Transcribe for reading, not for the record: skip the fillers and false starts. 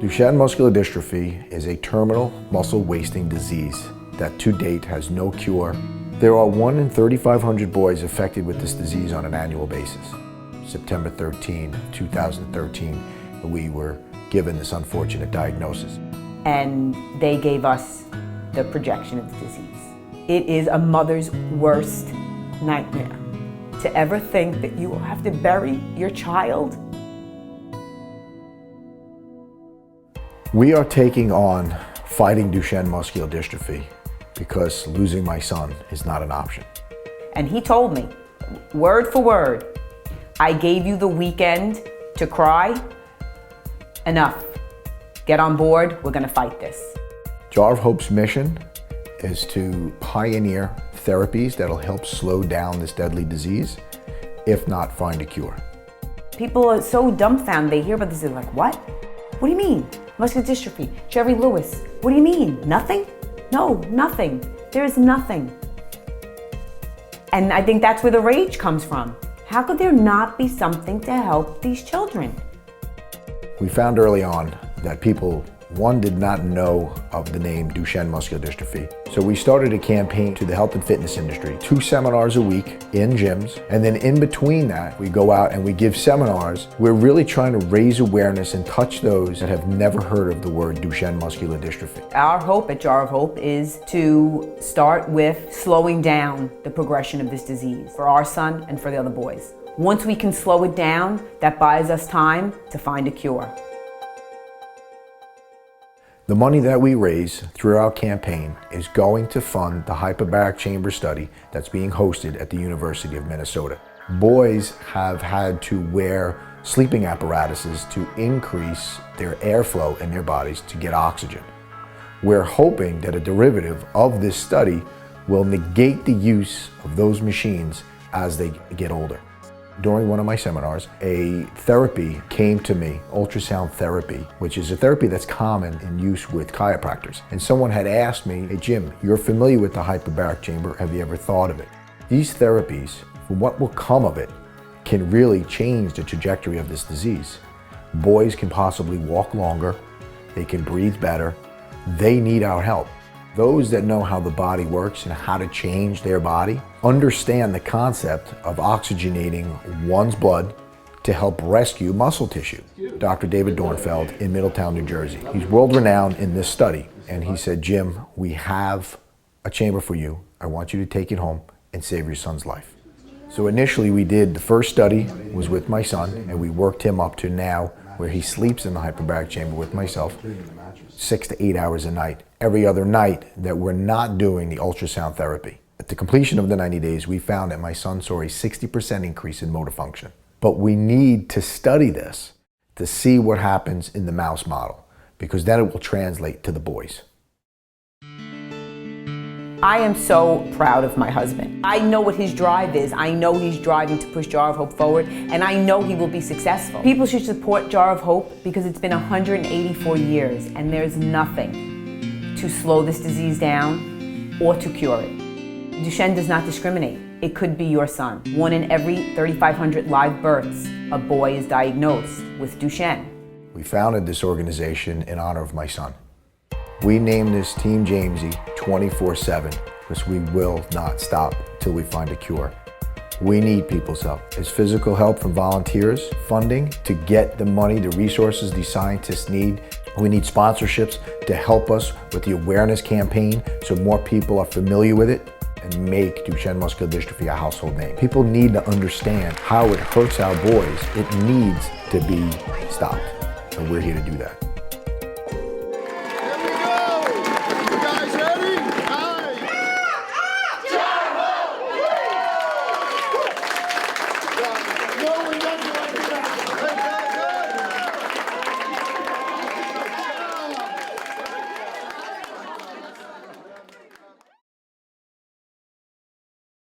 Duchenne muscular dystrophy is a terminal muscle wasting disease that to date has no cure. There are 1 in 3,500 boys affected with this disease on an annual basis. September 13, 2013, we were given this unfortunate diagnosis. And they gave us the projection of the disease. It is a mother's worst nightmare to ever think that you will have to bury your child. We are taking on fighting Duchenne muscular dystrophy because losing my son is not an option. And he told me, word for word, I gave you the weekend to cry. Enough. Get on board, we're gonna fight this. Jar of Hope's mission is to pioneer therapies that'll help slow down this deadly disease, if not find a cure. People are so dumbfounded, they hear about this, they're like, what? What do you mean? Muscular dystrophy, Jerry Lewis. What do you mean? Nothing? No, nothing. There is nothing. And I think that's where the rage comes from. How could there not be something to help these children? We found early on that people, one, did not know of the name Duchenne muscular dystrophy. So we started a campaign to the health and fitness industry, 2 seminars a week in gyms. And then in between that, we go out and we give seminars. We're really trying to raise awareness and touch those that have never heard of the word Duchenne muscular dystrophy. Our hope at Jar of Hope is to start with slowing down the progression of this disease for our son and for the other boys. Once we can slow it down, that buys us time to find a cure. The money that we raise through our campaign is going to fund the hyperbaric chamber study that's being hosted at the University of Minnesota. Boys have had to wear sleeping apparatuses to increase their airflow in their bodies to get oxygen. We're hoping that a derivative of this study will negate the use of those machines as they get older. During one of my seminars, a therapy came to me, ultrasound therapy, which is a therapy that's common in use with chiropractors. And someone had asked me, hey Jim, you're familiar with the hyperbaric chamber, have you ever thought of it? These therapies, for what will come of it, can really change the trajectory of this disease. Boys can possibly walk longer, they can breathe better, they need our help. Those that know how the body works and how to change their body understand the concept of oxygenating one's blood to help rescue muscle tissue. Dr. David Dornfeld in Middletown, New Jersey. He's world-renowned in this study. And he said, Jim, we have a chamber for you. I want you to take it home and save your son's life. So initially we did, the first study was with my son, and we worked him up to now where he sleeps in the hyperbaric chamber with myself 6 to 8 hours a night, every other night that we're not doing the ultrasound therapy. At the completion of the 90 days, we found that my son saw a 60% increase in motor function. But we need to study this to see what happens in the mouse model, because then it will translate to the boys. I am so proud of my husband. I know what his drive is. I know he's driving to push Jar of Hope forward, and I know he will be successful. People should support Jar of Hope because it's been 184 years, and there's nothing to slow this disease down or to cure it. Duchenne does not discriminate. It could be your son. 1 in every 3,500 live births, a boy is diagnosed with Duchenne. We founded this organization in honor of my son. We named this Team Jamesy 24/7 because we will not stop till we find a cure. We need people's help. It's physical help from volunteers, funding to get the money, the resources these scientists need. We need sponsorships to help us with the awareness campaign so more people are familiar with it and make Duchenne muscular dystrophy a household name. People need to understand how it hurts our boys. It needs to be stopped, and we're here to do that.